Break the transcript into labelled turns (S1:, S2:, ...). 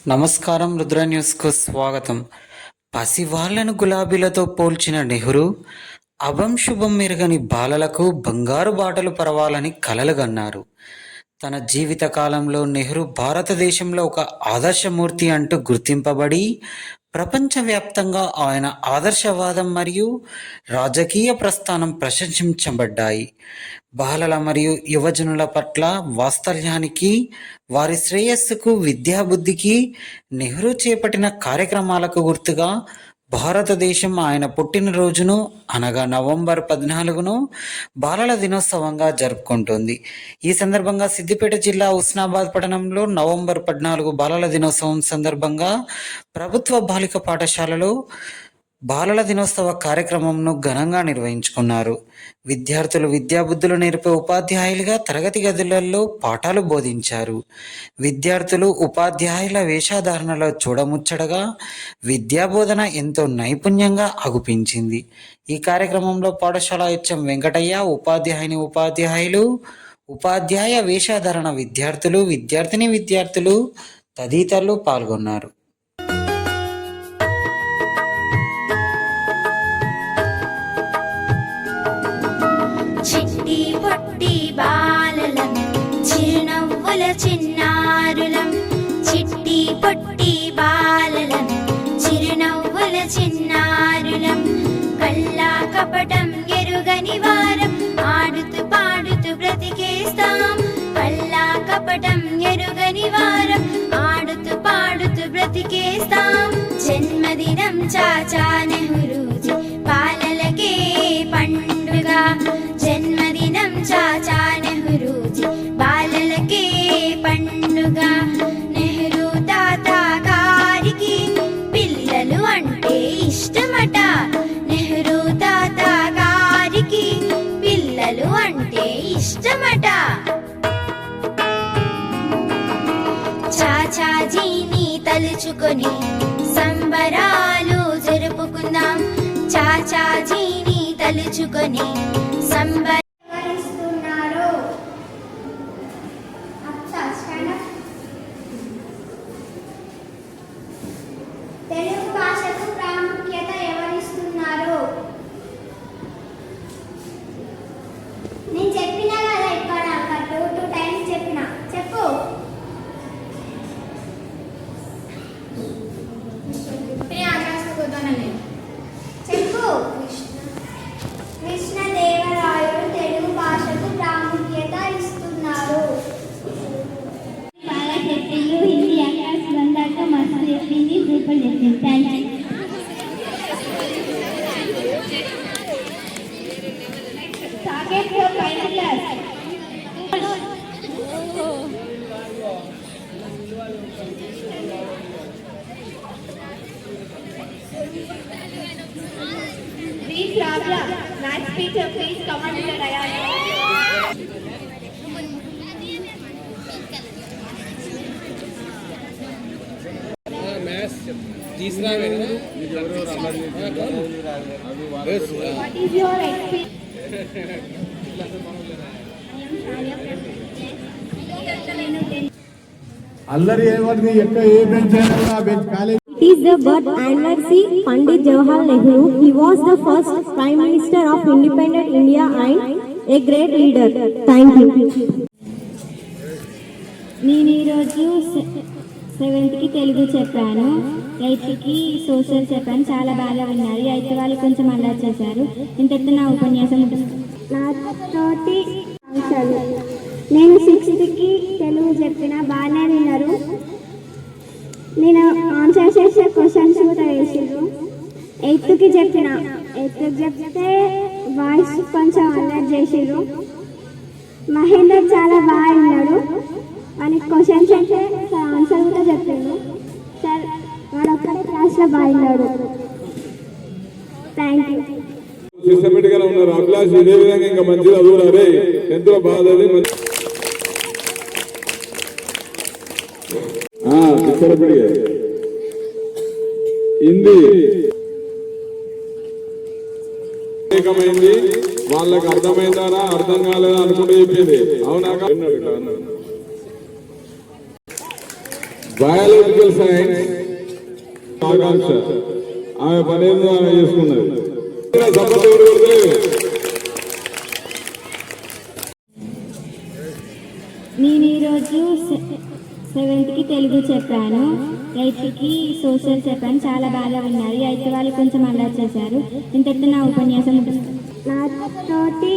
S1: నమస్కారం, రుద్ర న్యూస్కు స్వాగతం. పసివాళ్లను గులాబీలతో పోల్చిన నెహ్రూ అభం శుభం మెరుగని బాలలకు బంగారు బాటలు పరవాలని కలలుగన్నారు. తన జీవిత కాలంలో నెహ్రూ భారతదేశంలో ఒక ఆదర్శమూర్తి అంటూ గుర్తింపబడి ప్రపంచవ్యాప్తంగా ఆయన ఆదర్శవాదం మరియు రాజకీయ ప్రస్థానం ప్రశంసించబడ్డాయి. బాలల మరియు యువజనుల పట్ల వాత్సల్యానికి, వారి శ్రేయస్సుకు, విద్యాబుద్ధికి నెహ్రూ చేపట్టిన కార్యక్రమాలకు గుర్తుగా భారతదేశం ఆయన పుట్టినరోజును అనగా నవంబర్ 14ను బాలల దినోత్సవంగా జరుపుకుంటుంది. ఈ సందర్భంగా సిద్దిపేట జిల్లా హుస్నాబాద్ పట్టణంలో నవంబర్ 14 బాలల దినోత్సవం సందర్భంగా ప్రభుత్వ బాలిక పాఠశాలలో బాలల దినోత్సవ కార్యక్రమంను ఘనంగా నిర్వహించుకున్నారు. విద్యార్థులు విద్యాబుద్ధులు నేర్పే ఉపాధ్యాయులుగా తరగతి గదులలో పాఠాలు బోధించారు. విద్యార్థులు ఉపాధ్యాయుల వేషధారణలో చూడముచ్చటగా, విద్యాబోధన ఎంతో నైపుణ్యంగా అగుపించింది. ఈ కార్యక్రమంలో పాఠశాల హెచ్ఎం వెంకటయ్య, ఉపాధ్యాయులు, ఉపాధ్యాయ వేషధారణ విద్యార్థులు, విద్యార్థులు తదితరులు పాల్గొన్నారు.
S2: చిట్టి పొట్టి బాలలం చిరునవ్వుల చిన్నారులం, చిట్టి పొట్టి బాలలం చిరునవ్వుల చిన్నారులం, కల్లా కపటం ఎరుగని వారం ఆడుతూ పాడుతూ బ్రతికేస్తాం, కల్లా కపటం ఎరుగని వారం ఆడుతూ పాడుతూ బ్రతికేస్తాం. జన్మదినం చాచా నెహ్రూజీ బాలలకే పండుగ, జన్మదినం చాచా నెహ్రూజీ బాలలకే పండుగ. నెహ్రూ తాత గారికి పిల్లలు అంటే ఇష్టమట, నెహ్రూ తాత గారికి పిల్లలు అంటే ఇష్టమట. చాచాజీని తలుచుకొని సంబరాలు జరుపుకుందాం, చాచాజీని తలుచుకొని సంబరిస్తున్నారు. తెలుగు భాషకు ప్రాముఖ్యత ఎవరిస్తున్నారు? నేను చెప్పినా కదా, ఇక్కడ 2 టైమ్స్ చెప్పినా. చెప్పు. చెప్పు. కృష్ణదేవరాయలు తెలుగు భాషకు ప్రాముఖ్యత ఇస్తున్నారు. బాగా చెప్పింది. హిందీ అకాస్ బందాక మస్తు చెప్పింది, సూపర్ చెప్పింది. Thank you. Saket for final class. Please, Rabia, maths teacher, please come on to the dais.
S3: तीसरा है ना,
S2: What is your experience?
S4: అల్లరి ఏమని ఎక్క ఏ బెంచ్ అయినా ఆ bench college.
S5: It is the birth anniversary Pandit Jawaharlal Nehru. He was the first Prime Minister of independent India and a great leader. Thank you.
S6: నేను ఈరోజు 7th తెలుగు చెప్పాను, 8th social చెప్పాను. చాలా బాగా విన్నారు. 8th వాళ్ళు కొంచెం అల్లరి చేశారు. ఇంతటితో నా ఉపన్యాసం
S5: నాతోటి అంశాలు. నేను 6th తెలుగు చెప్పిన బాగానే విన్నారు. నేను ఆన్సర్ చేసే క్వశ్చన్స్ కూడా వేసారు. 8th చెప్పిన 8th చెప్తే వాయిస్ కొంచెం అల్లరి చేసారు. మహేందర్ చాలా బాగా విన్నాడు. వానికి క్వశ్చన్స్ అంటే ఆన్సర్ కూడా చెప్పాడు. సార్ వాడు ఒక్కడే క్లాస్లో బాగా విన్నాడు. Thank you.
S4: సిస్టమేటిక్ గా ఉన్నారు. అభిలాష్ ఇదే విధంగా ఇంకా మంచిగా చదువురారే, ఎంతో బాధ. హిందీ వాళ్ళకి అర్థమైందా అర్థం కాలేదా అనుకుంటూ చెప్పింది. అవునా? బయాలజికల్ సైన్స్ ఆకాంక్ష ఆమె పనేందో ఆమె చేసుకున్నది. సపోర్ట్ ఎవరు కొడతలేదు.
S6: నేను ఈరోజు 7th తెలుగు చెప్పాను, 8th సోషల్ చెప్పాను. చాలా బాగా విన్నారు. 8th వాళ్ళు కొంచెం అల్లరి చేశారు. ఇంతటితో నా ఉపన్యాసం
S2: నాతోటి